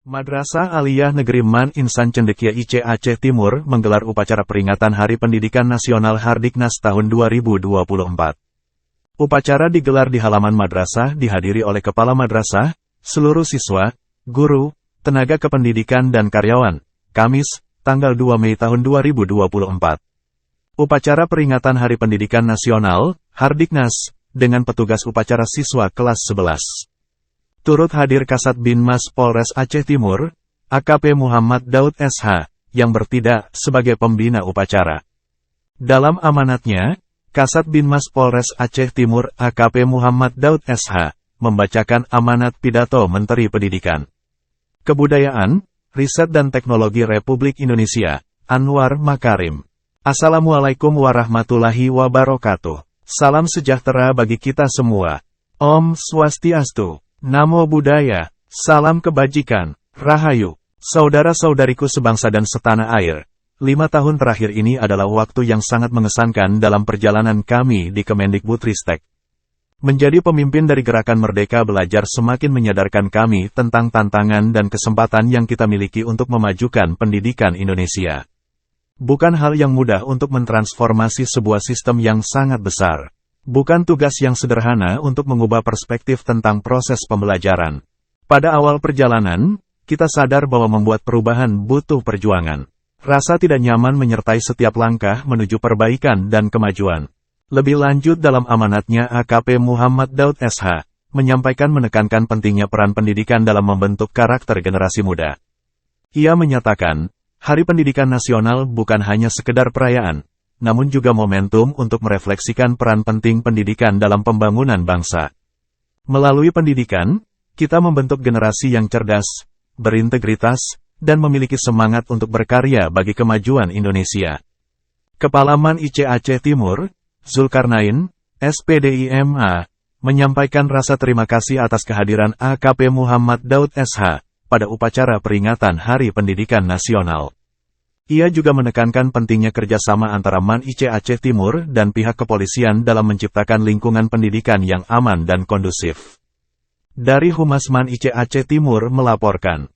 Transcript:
Madrasah Aliyah Negeri Man Insan Cendekia IC Aceh Timur menggelar upacara peringatan Hari Pendidikan Nasional Hardiknas tahun 2024. Upacara digelar di halaman madrasah dihadiri oleh kepala madrasah, seluruh siswa, guru, tenaga kependidikan dan karyawan, Kamis, tanggal 2 Mei tahun 2024. Upacara peringatan Hari Pendidikan Nasional, Hardiknas, dengan petugas upacara siswa kelas 11. Turut hadir Kasat Binmas Polres Aceh Timur, AKP Muhammad Daud SH, yang bertindak sebagai pembina upacara. Dalam amanatnya, Kasat Binmas Polres Aceh Timur AKP Muhammad Daud SH, membacakan amanat pidato Menteri Pendidikan, Kebudayaan, Riset dan Teknologi Republik Indonesia, Anwar Makarim. Assalamualaikum warahmatullahi wabarakatuh. Salam sejahtera bagi kita semua. Om Swastiastu. Namo Buddhaya, salam kebajikan, Rahayu. Saudara-saudariku sebangsa dan setanah air, 5 tahun terakhir ini adalah waktu yang sangat mengesankan dalam perjalanan kami di Kemendikbudristek. Menjadi pemimpin dari Gerakan Merdeka Belajar semakin menyadarkan kami tentang tantangan dan kesempatan yang kita miliki untuk memajukan pendidikan Indonesia. Bukan hal yang mudah untuk mentransformasi sebuah sistem yang sangat besar. Bukan tugas yang sederhana untuk mengubah perspektif tentang proses pembelajaran. Pada awal perjalanan, kita sadar bahwa membuat perubahan butuh perjuangan. Rasa tidak nyaman menyertai setiap langkah menuju perbaikan dan kemajuan. Lebih lanjut dalam amanatnya AKP Muhammad Daud SH, menyampaikan menekankan pentingnya peran pendidikan dalam membentuk karakter generasi muda. Ia menyatakan, Hari Pendidikan Nasional bukan hanya sekedar perayaan, namun juga momentum untuk merefleksikan peran penting pendidikan dalam pembangunan bangsa. Melalui pendidikan, kita membentuk generasi yang cerdas, berintegritas, dan memiliki semangat untuk berkarya bagi kemajuan Indonesia. Kepala Man IC Aceh Timur, Zulkarnain, SPDIMA, menyampaikan rasa terima kasih atas kehadiran AKP Muhammad Daud SH pada upacara peringatan Hari Pendidikan Nasional. Ia juga menekankan pentingnya kerjasama antara Man IC Aceh Timur dan pihak kepolisian dalam menciptakan lingkungan pendidikan yang aman dan kondusif. Dari Humas Man IC Aceh Timur melaporkan.